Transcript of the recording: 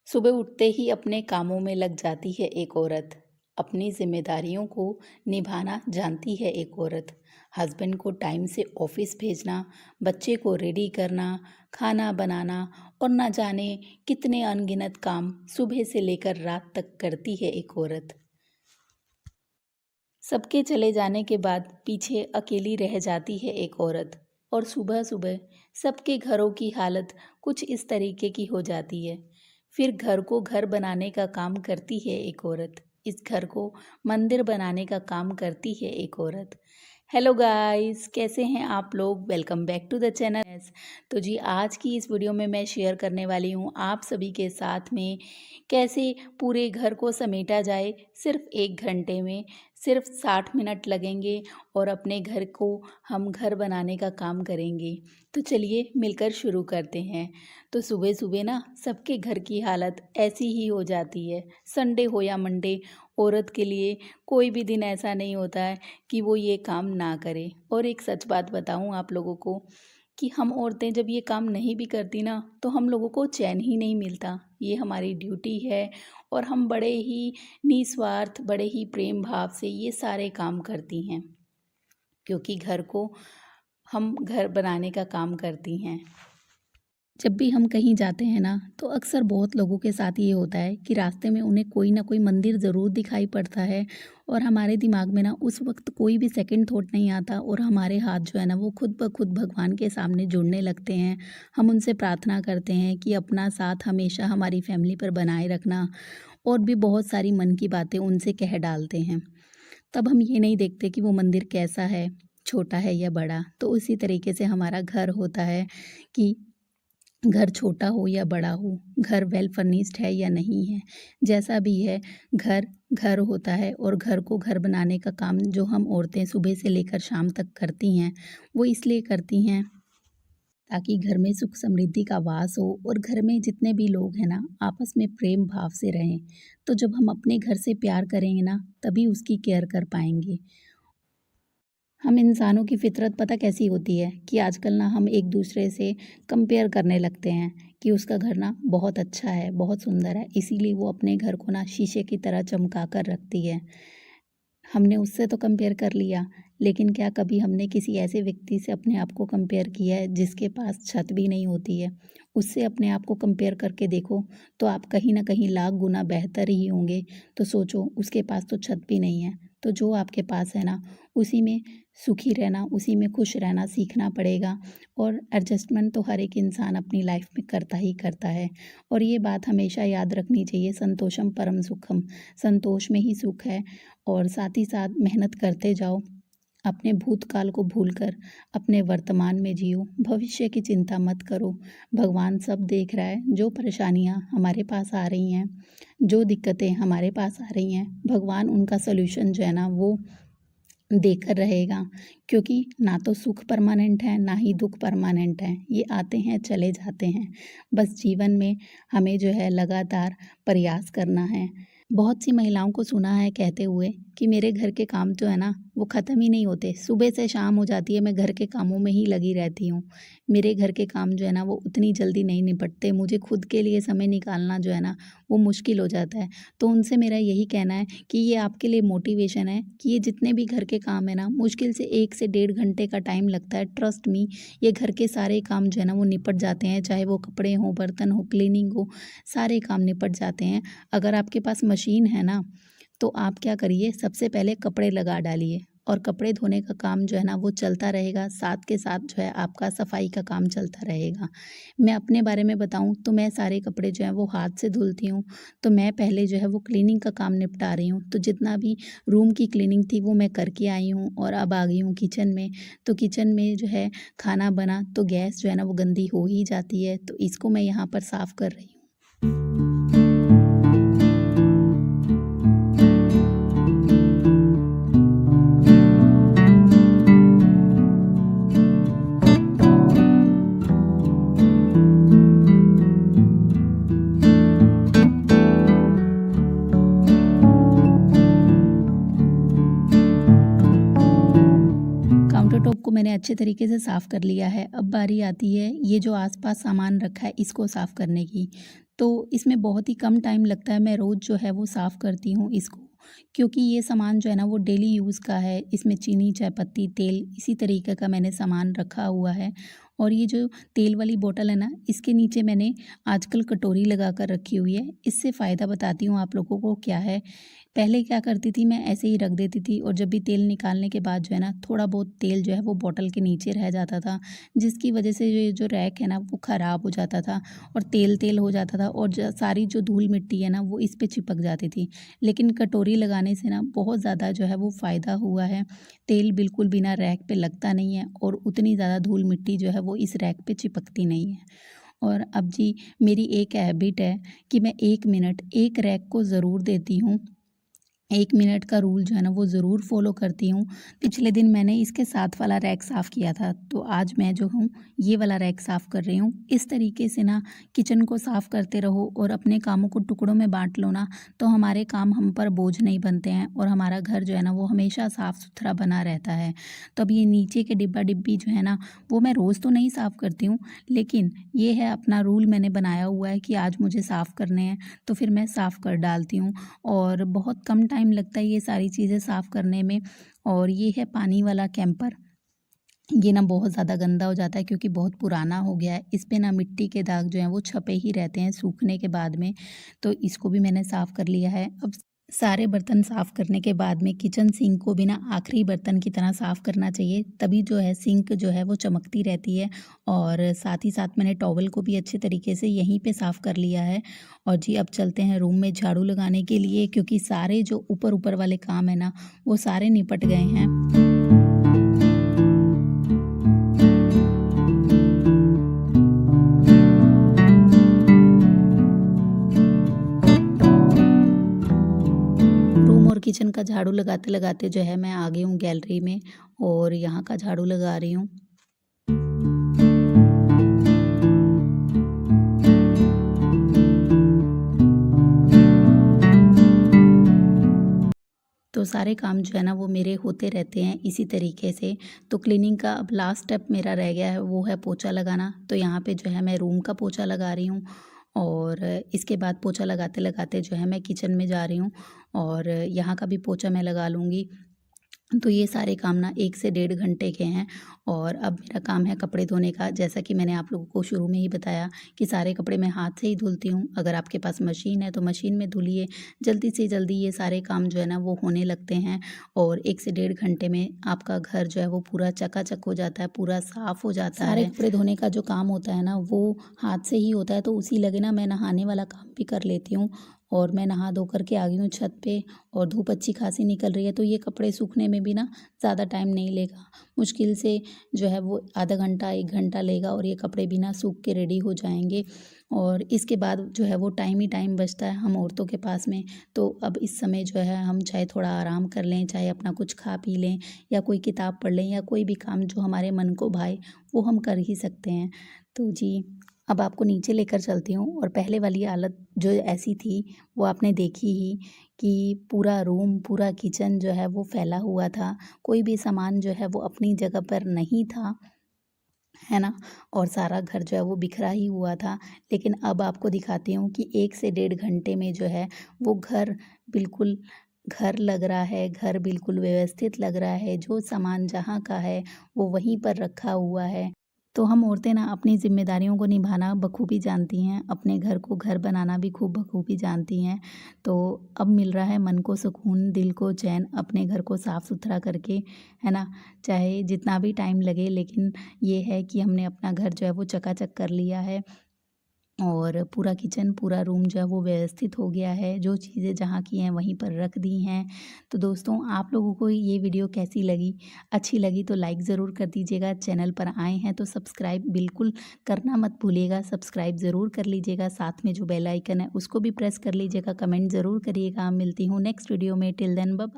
सुबह उठते ही अपने कामों में लग जाती है एक औरत। अपनी जिम्मेदारियों को निभाना जानती है एक औरत। हस्बैंड को टाइम से ऑफिस भेजना, बच्चे को रेडी करना, खाना बनाना और ना जाने कितने अनगिनत काम सुबह से लेकर रात तक करती है एक औरत। सबके चले जाने के बाद पीछे अकेली रह जाती है एक औरत। और सुबह सुबह सबके घरों की हालत कुछ इस तरीके की हो जाती है। फिर घर को घर बनाने का काम करती है एक औरत। इस घर को मंदिर बनाने का काम करती है एक औरत। हेलो गाइस, कैसे हैं आप लोग? Welcome back to the channel. तो जी, आज की इस वीडियो में मैं शेयर करने वाली हूँ आप सभी के साथ में कैसे पूरे घर को समेटा जाए सिर्फ 1 घंटे में। सिर्फ 60 मिनट लगेंगे और अपने घर को हम घर बनाने का काम करेंगे। तो चलिए मिलकर शुरू करते हैं। तो सुबह सुबह ना सबके घर की हालत ऐसी ही हो जाती है। संडे हो या मंडे, औरत के लिए कोई भी दिन ऐसा नहीं होता है कि वो ये काम ना करे। और एक सच बात बताऊं आप लोगों को कि हम औरतें जब ये काम नहीं भी करती ना तो हम लोगों को चैन ही नहीं मिलता। ये हमारी ड्यूटी है और हम बड़े ही निस्वार्थ, बड़े ही प्रेम भाव से ये सारे काम करती हैं, क्योंकि घर को हम घर बनाने का काम करती हैं। जब भी हम कहीं जाते हैं ना तो अक्सर बहुत लोगों के साथ ये होता है कि रास्ते में उन्हें कोई ना कोई मंदिर ज़रूर दिखाई पड़ता है और हमारे दिमाग में ना उस वक्त कोई भी सेकंड थॉट नहीं आता और हमारे हाथ जो है ना वो खुद ब खुद भगवान के सामने जुड़ने लगते हैं। हम उनसे प्रार्थना करते हैं कि अपना साथ हमेशा हमारी फैमिली पर बनाए रखना, और भी बहुत सारी मन की बातें उनसे कह डालते हैं। तब हम ये नहीं देखते कि वो मंदिर कैसा है, छोटा है या बड़ा। तो उसी तरीके से हमारा घर होता है कि घर छोटा हो या बड़ा हो, घर वेल फर्निश्ड है या नहीं है, जैसा भी है, घर घर होता है। और घर को घर बनाने का काम जो हम औरतें सुबह से लेकर शाम तक करती हैं, वो इसलिए करती हैं ताकि घर में सुख समृद्धि का वास हो और घर में जितने भी लोग हैं ना आपस में प्रेम भाव से रहें। तो जब हम अपने घर से प्यार करेंगे ना तभी उसकी केयर कर पाएंगे। हम इंसानों की फितरत पता कैसी होती है कि आजकल ना हम एक दूसरे से कंपेयर करने लगते हैं कि उसका घर ना बहुत अच्छा है, बहुत सुंदर है, इसीलिए वो अपने घर को ना शीशे की तरह चमका कर रखती है। हमने उससे तो कंपेयर कर लिया, लेकिन क्या कभी हमने किसी ऐसे व्यक्ति से अपने आप को कंपेयर किया है जिसके पास छत भी नहीं होती है? उससे अपने आप को कंपेयर करके देखो तो आप कहीं ना कहीं लाख गुना बेहतर ही होंगे। तो सोचो, उसके पास तो छत भी नहीं है, तो जो आपके पास है ना उसी में सुखी रहना, उसी में खुश रहना सीखना पड़ेगा। और एडजस्टमेंट तो हर एक इंसान अपनी लाइफ में करता ही करता है। और ये बात हमेशा याद रखनी चाहिए, संतोषम परम सुखम, संतोष में ही सुख है। और साथ ही साथ मेहनत करते जाओ, अपने भूतकाल को भूलकर अपने वर्तमान में जियो, भविष्य की चिंता मत करो। भगवान सब देख रहा है। जो परेशानियां हमारे पास आ रही हैं, जो दिक्कतें हमारे पास आ रही हैं, भगवान उनका सल्यूशन जो है ना वो देकर रहेगा। क्योंकि ना तो सुख परमानेंट है ना ही दुख परमानेंट है, ये आते हैं चले जाते हैं। बस जीवन में हमें जो है लगातार प्रयास करना है। बहुत सी महिलाओं को सुना है कहते हुए कि मेरे घर के काम जो है ना वो ख़त्म ही नहीं होते, सुबह से शाम हो जाती है मैं घर के कामों में ही लगी रहती हूँ। मेरे घर के काम जो है ना वो उतनी जल्दी नहीं निपटते, मुझे खुद के लिए समय निकालना जो है ना वो मुश्किल हो जाता है। तो उनसे मेरा यही कहना है कि ये आपके लिए मोटिवेशन है कि ये जितने भी घर के काम है ना मुश्किल से 1 से 1.5 घंटे का टाइम लगता है। ट्रस्ट मी, ये घर के सारे काम जो है ना वो निपट जाते हैं, चाहे वो कपड़े हों, बर्तन हो, क्लीनिंग हो, सारे काम निपट जाते हैं। अगर आपके पास मशीन है ना तो आप क्या करिए, सबसे पहले कपड़े लगा डालिए और कपड़े धोने का काम जो है ना वो चलता रहेगा, साथ के साथ जो है आपका सफाई का काम चलता रहेगा। मैं अपने बारे में बताऊं तो मैं सारे कपड़े जो हैं वो हाथ से धुलती हूँ। तो मैं पहले जो है वो क्लीनिंग का काम निपटा रही हूँ, तो जितना भी रूम की क्लीनिंग थी वो मैं करके आई हूँ और अब आ गई हूँ किचन में। तो किचन में जो है खाना बना तो गैस जो है ना वो गंदी हो ही जाती है, तो इसको मैं यहाँ पर साफ़ कर रही हूँ। काउंटर टॉप को मैंने अच्छे तरीके से साफ़ कर लिया है। अब बारी आती है ये जो आसपास सामान रखा है इसको साफ़ करने की। तो इसमें बहुत ही कम टाइम लगता है। मैं रोज़ जो है वो साफ़ करती हूँ इसको, क्योंकि ये सामान जो है ना वो डेली यूज़ का है। इसमें चीनी, चायपत्ती, तेल इसी तरीके का मैंने सामान रखा हुआ है। और ये जो तेल वाली बॉटल है ना, इसके नीचे मैंने आजकल कटोरी लगा कर रखी हुई है। इससे फ़ायदा बताती हूँ आप लोगों को क्या है। पहले क्या करती थी, मैं ऐसे ही रख देती थी और जब भी तेल निकालने के बाद जो है ना, थोड़ा बहुत तेल जो है वो बॉटल के नीचे रह जाता था, जिसकी वजह से ये जो रैक है ना वो ख़राब हो जाता था और तेल-तेल हो जाता था और सारी जो धूल मिट्टी है ना वो इस पे चिपक जाती थी। लेकिन कटोरी लगाने से ना बहुत ज़्यादा जो है वो फ़ायदा हुआ है। तेल बिल्कुल बिना रैक पे लगता नहीं है और उतनी ज़्यादा धूल मिट्टी जो है वो इस रैक पे चिपकती नहीं है। और अब जी, मेरी एक हैबिट है कि मैं 1 मिनट एक रैक को ज़रूर देती हूँ। 1 मिनट का रूल जो है ना वो ज़रूर फ़ॉलो करती हूँ। पिछले दिन मैंने इसके साथ वाला रैक साफ़ किया था, तो आज मैं जो हूँ ये वाला रैक साफ़ कर रही हूँ। इस तरीके से ना किचन को साफ़ करते रहो और अपने कामों को टुकड़ों में बाँट लो ना, तो हमारे काम हम पर बोझ नहीं बनते हैं और हमारा घर जो है ना वो हमेशा साफ़-सुथरा बना रहता है। तो अब ये नीचे के डिब्बा-डिब्बी जो है ना, वो मैं रोज़ तो नहीं साफ़ करती हूँ, लेकिन ये है अपना रूल मैंने बनाया हुआ है कि आज मुझे साफ़ करने हैं, तो फिर मैं साफ़ कर डालती हूँ। और बहुत कम टाइम लगता है ये सारी चीज़ें साफ़ करने में। और ये है पानी वाला कैंपर। ये ना बहुत ज़्यादा गंदा हो जाता है क्योंकि बहुत पुराना हो गया है। इस पे ना मिट्टी के दाग जो हैं वो छपे ही रहते हैं सूखने के बाद में। तो इसको भी मैंने साफ़ कर लिया है। अब सारे बर्तन साफ़ करने के बाद में किचन सिंक को भी ना आखिरी बर्तन की तरह साफ़ करना चाहिए, तभी जो है सिंक जो है वो चमकती रहती है। और साथ ही साथ मैंने टॉवल को भी अच्छे तरीके से यहीं पे साफ़ कर लिया है। और जी, अब चलते हैं रूम में झाड़ू लगाने के लिए, क्योंकि सारे जो ऊपर-ऊपर वाले काम है ना वो सारे निपट गए हैं। रूम और किचन का झाड़ू लगाते-लगाते जो है मैं आ गई हूँ गैलरी में और यहाँ का झाड़ू लगा रही हूँ। तो सारे काम जो है ना वो मेरे होते रहते हैं इसी तरीके से। तो क्लीनिंग का अब लास्ट स्टेप मेरा रह गया है, वो है पोछा लगाना। तो यहाँ पे जो है मैं रूम का पोछा लगा रही हूँ और इसके बाद पोछा लगाते-लगाते जो है मैं किचन में जा रही हूँ और यहाँ का भी पोछा मैं लगा लूँगी। तो ये सारे काम ना 1 से डेढ़ घंटे के हैं। और अब मेरा काम है कपड़े धोने का। जैसा कि मैंने आप लोगों को शुरू में ही बताया कि सारे कपड़े मैं हाथ से ही धुलती हूँ। अगर आपके पास मशीन है तो मशीन में धुलिए। जल्दी से जल्दी ये सारे काम जो है ना वो होने लगते हैं और 1 से डेढ़ घंटे में आपका घर जो है वो पूरा चकाचक हो जाता है, पूरा साफ़ हो जाता है। सारे कपड़े धोने का जो काम होता है ना वो हाथ से ही होता है, तो उसी लगे ना मैं नहाने वाला काम भी कर लेती हूँ। और मैं नहा धो कर के आ गई हूँ छत पे और धूप अच्छी खासी निकल रही है, तो ये कपड़े सूखने में भी ना ज़्यादा टाइम नहीं लेगा। मुश्किल से जो है वो आधा घंटा 1 घंटा लेगा और ये कपड़े भी ना सूख के रेडी हो जाएँगे। और इसके बाद जो है वो टाइम ही टाइम बचता है हम औरतों के पास में। तो अब इस समय जो है हम चाहे थोड़ा आराम कर लें, चाहे अपना कुछ खा पी लें या कोई किताब पढ़ लें या कोई भी काम जो हमारे मन को भाए वो हम कर ही सकते हैं। तो जी, अब आपको नीचे लेकर चलती हूँ और पहले वाली हालत जो ऐसी थी वो आपने देखी ही, कि पूरा रूम, पूरा किचन जो है वो फैला हुआ था। कोई भी सामान जो है वो अपनी जगह पर नहीं था, है ना? और सारा घर जो है वो बिखरा ही हुआ था। लेकिन अब आपको दिखाती हूँ कि 1 से डेढ़ घंटे में जो है वो घर बिल्कुल घर लग रहा है, घर बिल्कुल व्यवस्थित लग रहा है। जो सामान जहाँ का है वो वहीं पर रखा हुआ है। तो हम औरतें ना अपनी ज़िम्मेदारियों को निभाना बखूबी जानती हैं, अपने घर को घर बनाना भी खूब बखूबी जानती हैं। तो अब मिल रहा है मन को सुकून, दिल को चैन अपने घर को साफ़-सुथरा करके, है ना? चाहे जितना भी टाइम लगे, लेकिन ये है कि हमने अपना घर जो है वो चकाचक कर लिया है और पूरा किचन, पूरा रूम जो है वो व्यवस्थित हो गया है। जो चीज़ें जहाँ की हैं वहीं पर रख दी हैं। तो दोस्तों, आप लोगों को ये वीडियो कैसी लगी? अच्छी लगी तो लाइक ज़रूर कर दीजिएगा। चैनल पर आए हैं तो सब्सक्राइब बिल्कुल करना मत भूलिएगा। सब्सक्राइब ज़रूर कर लीजिएगा। साथ में जो बेल आइकन है उसको भी प्रेस कर लीजिएगा। कमेंट ज़रूर करिएगा। मिलती हूँ नेक्स्ट वीडियो में। Till then bye bye.